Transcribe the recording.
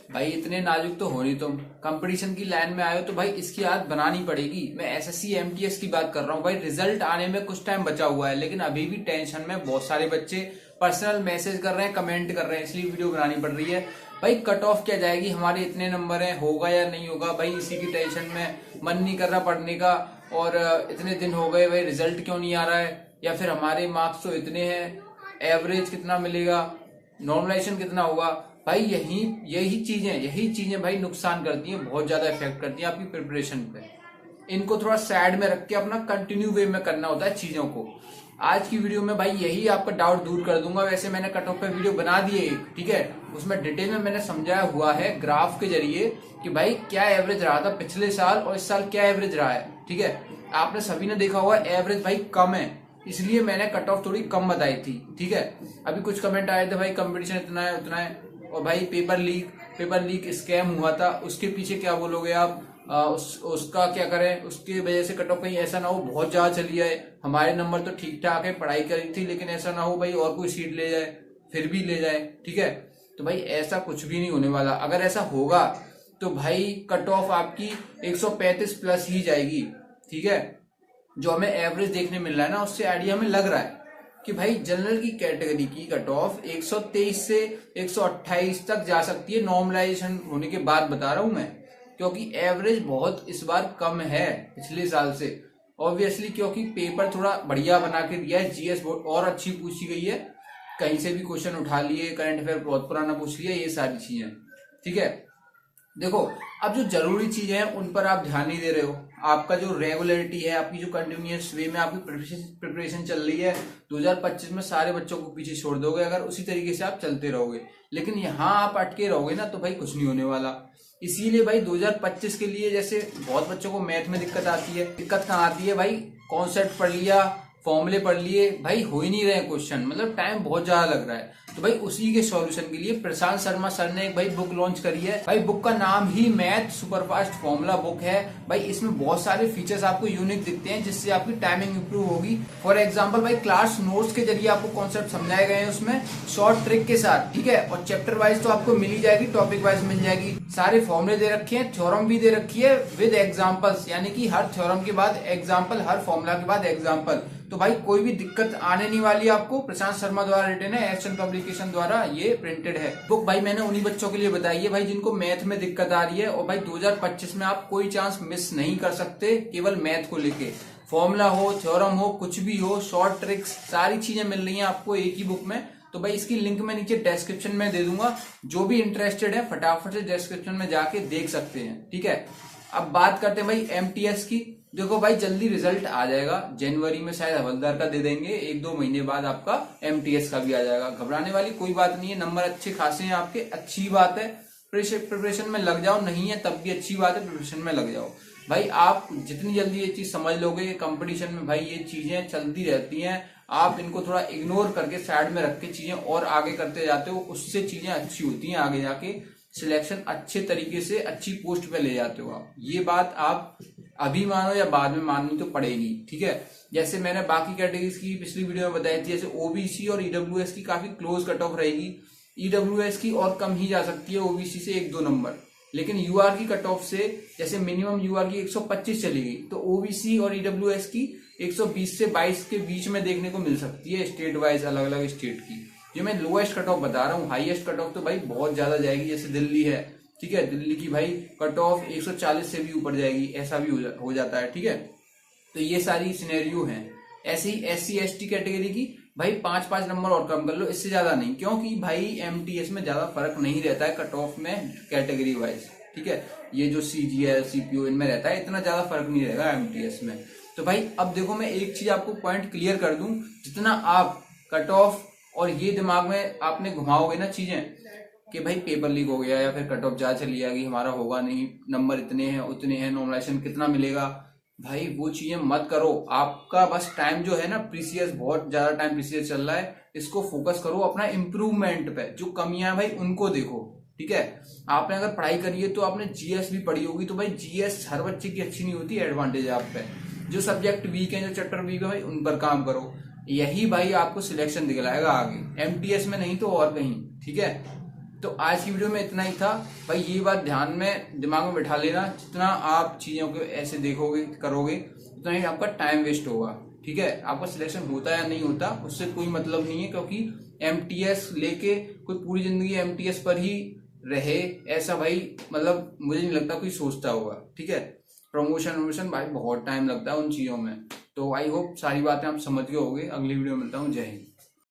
भाई इतने नाजुक तो हो नहीं तुम, कंपटीशन की लाइन में आए हो तो भाई इसकी आदत बनानी पड़ेगी। मैं एसएससी एमटीएस की बात कर रहा हूँ भाई, रिजल्ट आने में कुछ टाइम बचा हुआ है, लेकिन अभी भी टेंशन में बहुत सारे बच्चे पर्सनल मैसेज कर रहे हैं, कमेंट कर रहे हैं, इसलिए वीडियो बनानी पड़ रही है। भाई कट ऑफ क्या जाएगी, हमारे इतने नंबर हैं, होगा या नहीं होगा, भाई इसी की टेंशन में मन नहीं कर रहा पढ़ने का। और इतने दिन हो गए भाई, रिजल्ट क्यों नहीं आ रहा है, या फिर हमारे मार्क्स तो इतने हैं, एवरेज कितना मिलेगा, नॉर्मलाइजेशन कितना होगा। भाई यही चीजें भाई नुकसान करती हैं, बहुत ज्यादा इफेक्ट करती हैं आपकी प्रिपरेशन पे। इनको थोड़ा साइड में रख के अपना कंटिन्यू वे में करना होता है चीजों को। आज की वीडियो में भाई यही आपका डाउट दूर कर दूंगा। वैसे मैंने कट ऑफ पे वीडियो बना दी है एक, ठीक है, उसमें डिटेल में मैंने समझाया हुआ है ग्राफ के जरिए कि भाई क्या एवरेज रहा था पिछले साल और इस साल क्या एवरेज रहा है। ठीक है, आपने सभी ने देखा होगा एवरेज भाई कम है, इसलिए मैंने कट ऑफ थोड़ी कम बताई थी। ठीक है, अभी कुछ कमेंट आए थे भाई कंपटीशन इतना है उतना है, और भाई पेपर लीक स्कैम हुआ था, उसके पीछे क्या बोलोगे आप, उसका क्या करें, उसकी वजह से कट ऑफ कहीं ऐसा ना हो बहुत ज्यादा चली जाए। हमारे नंबर तो ठीक ठाक है, पढ़ाई करी थी, लेकिन ऐसा ना हो भाई और कोई सीट ले जाए, फिर भी ले जाए। ठीक है, तो भाई ऐसा कुछ भी नहीं होने वाला। अगर ऐसा होगा तो भाई कट ऑफ आपकी 135 प्लस ही जाएगी। ठीक है, जो हमें एवरेज देखने मिल रहा है ना, उससे आइडिया हमें लग रहा है कि भाई जनरल की कैटेगरी की कट ऑफ 123 से 128 तक जा सकती है, नॉर्मलाइजेशन होने के बाद बता रहा हूं मैं, क्योंकि एवरेज बहुत इस बार कम है पिछले साल से। ऑब्वियसली क्योंकि पेपर थोड़ा बढ़िया बना के दिया है, जीएस बहुत और अच्छी पूछी गई है, कहीं से भी क्वेश्चन उठा लिए, करंट अफेयर बहुत पुराना पूछ लिया, ये सारी चीजें। ठीक है, देखो अब जो जरूरी चीजें हैं उन पर आप ध्यान नहीं दे रहे हो। आपका जो रेगुलरिटी है, आपकी जो कंटिन्यूअस वे में आपकी प्रिपरेशन चल रही है, 2025 में सारे बच्चों को पीछे छोड़ दोगे अगर उसी तरीके से आप चलते रहोगे। लेकिन यहाँ आप अटके रहोगे ना तो भाई कुछ नहीं होने वाला। इसीलिए भाई 2025 के लिए, जैसे बहुत बच्चों को मैथ में दिक्कत आती है, दिक्कत कहाँ आती है भाई, कॉन्सेप्ट पढ़ लिया, फॉर्मूले पढ़ लिए, भाई हो ही नहीं रहे क्वेश्चन, मतलब टाइम बहुत ज्यादा लग रहा है। तो भाई उसी के सॉल्यूशन के लिए प्रशांत शर्मा सर ने एक भाई बुक लॉन्च करी है। भाई बुक का नाम ही मैथ सुपरफास्ट फॉर्मूला बुक है। भाई इसमें बहुत सारे फीचर्स आपको यूनिक दिखते हैं, जिससे आपकी टाइमिंग इंप्रूव होगी। फॉर एग्जांपल भाई क्लास नोट्स के जरिए आपको कॉन्सेप्ट समझाए गए हैं उसमें शॉर्ट ट्रिक के साथ। ठीक है, और चैप्टर वाइज तो आपको मिल ही जाएगी, टॉपिक वाइज मिल जाएगी, सारे फॉर्मूले दे रखे हैं, थ्योरम भी दे रखी है विद एग्जाम्पल्स, यानी कि हर थ्योरम के बाद एग्जाम्पल, हर फॉर्मूला के बाद एग्जाम्पल। तो भाई कोई भी दिक्कत आने नहीं वाली आपको। प्रशांत शर्मा द्वारा रिटन है, एक्शन पब्लिकेशन द्वारा ये प्रिंटेड है बुक। भाई मैंने उन्हीं बच्चों के लिए बताई है भाई जिनको मैथ में दिक्कत आ रही है, और भाई 2025 में आप कोई चांस मिस नहीं कर सकते। केवल मैथ को लेके, फॉर्मूला हो, थ्योरम हो, कुछ भी हो, शॉर्ट ट्रिक्स, सारी चीजें मिल रही है आपको एक ही बुक में। तो भाई इसकी लिंक मैं नीचे डिस्क्रिप्शन में दे दूंगा, जो भी इंटरेस्टेड है फटाफट से डिस्क्रिप्शन में जाके देख सकते हैं। ठीक है, अब बात करते हैं भाई एमटीएस की। देखो भाई जल्दी रिजल्ट आ जाएगा, जनवरी में शायद हवलदार का दे देंगे, 1-2 महीने बाद आपका एमटीएस का भी आ जाएगा। घबराने वाली कोई बात नहीं है, नंबर अच्छे खासे हैं आपके, अच्छी बात है। प्रिपरेशन में लग जाओ, नहीं है तब भी अच्छी बात है, प्रिपरेशन में लग जाओ। भाई आप जितनी जल्दी ये चीज समझ लोगे, कंपटीशन में भाई ये चीजें चलती रहती हैं, आप इनको थोड़ा इग्नोर करके साइड में रख के चीजें और आगे करते जाते हो, उससे चीजें अच्छी होती हैं, आगे जाके सिलेक्शन अच्छे तरीके से अच्छी पोस्ट पे ले जाते हो आप। ये बात आप अभी मानो या बाद में माननी तो पड़ेगी। ठीक है, जैसे मैंने बाकी कैटेगरीज की पिछली वीडियो में बताई थी, जैसे ओबीसी और ईडब्ल्यूएस की काफी क्लोज कट ऑफ रहेगी। ईडब्ल्यूएस की और कम ही जा सकती है ओबीसी से 1-2 नंबर, लेकिन यूआर की कट ऑफ से जैसे मिनिमम यूआर की 125 चलेगी, तो ओबीसी और ईडब्ल्यूएस की 120 से 22 के बीच में देखने को मिल सकती है, स्टेट वाइज, अलग अलग स्टेट की। जो मैं लोएस्ट कट ऑफ बता रहा हूँ, हाईएस्ट कट ऑफ तो भाई बहुत ज्यादा जाएगी, जैसे दिल्ली है। ठीक है, दिल्ली की भाई कट ऑफ 140 से भी ऊपर जाएगी, ऐसा भी हो जाता है। ठीक है, तो ये सारी सिनेरियो हैं। ऐसे ही एससी एसटी कैटेगरी की भाई 5-5 नंबर और कम कर लो, इससे ज्यादा नहीं, क्योंकि भाई एमटीएस में ज्यादा फर्क नहीं रहता है कट ऑफ में कैटेगरी वाइज। ठीक है, ये जो सीजीएल सीपीओ इनमें रहता है, इतना ज्यादा फर्क नहीं रहेगा एमटीएस में। तो भाई अब देखो मैं एक चीज आपको पॉइंट क्लियर कर दूं, जितना आप कट ऑफ और ये दिमाग में आपने घुमाओगे ना चीजें कि भाई पेपर लीक हो गया या फिर कट ऑफ ज्यादा चली जाएगी, हमारा होगा नहीं, नंबर इतने हैं उतने हैं, नॉर्मलाइजेशन कितना मिलेगा, भाई वो चीजें मत करो। आपका बस टाइम जो है ना प्रीसियस, बहुत ज्यादा टाइम प्रीसियस चल रहा है, इसको फोकस करो अपना इम्प्रूवमेंट पे। जो कमियां भाई उनको देखो। ठीक है, आपने अगर पढ़ाई करी है तो आपने जीएस भी पढ़ी होगी, तो भाई जीएस हर बच्चे की अच्छी नहीं होती, एडवांटेज है आप पे। जो सब्जेक्ट वीक है, जो चैप्टर वीक है भाई, उन पर काम करो, यही भाई आपको सिलेक्शन दिलाएगा आगे, एमटीएस में नहीं तो और कहीं। ठीक है, तो आज की वीडियो में इतना ही था भाई। ये बात ध्यान में दिमाग में बिठा लेना, जितना आप चीजों को ऐसे देखोगे करोगे उतना ही आपका टाइम वेस्ट होगा। ठीक है, आपका सिलेक्शन होता या नहीं होता उससे कोई मतलब नहीं है, क्योंकि एमटीएस लेके कोई पूरी जिंदगी एमटीएस पर ही रहे ऐसा भाई मतलब मुझे नहीं लगता कोई सोचता होगा। ठीक है, प्रमोशन भाई बहुत टाइम लगता है उन चीजों में। तो आई होप सारी बातें आप समझ गए होगे। अगली वीडियो में मिलता हूँ। जय हिंद।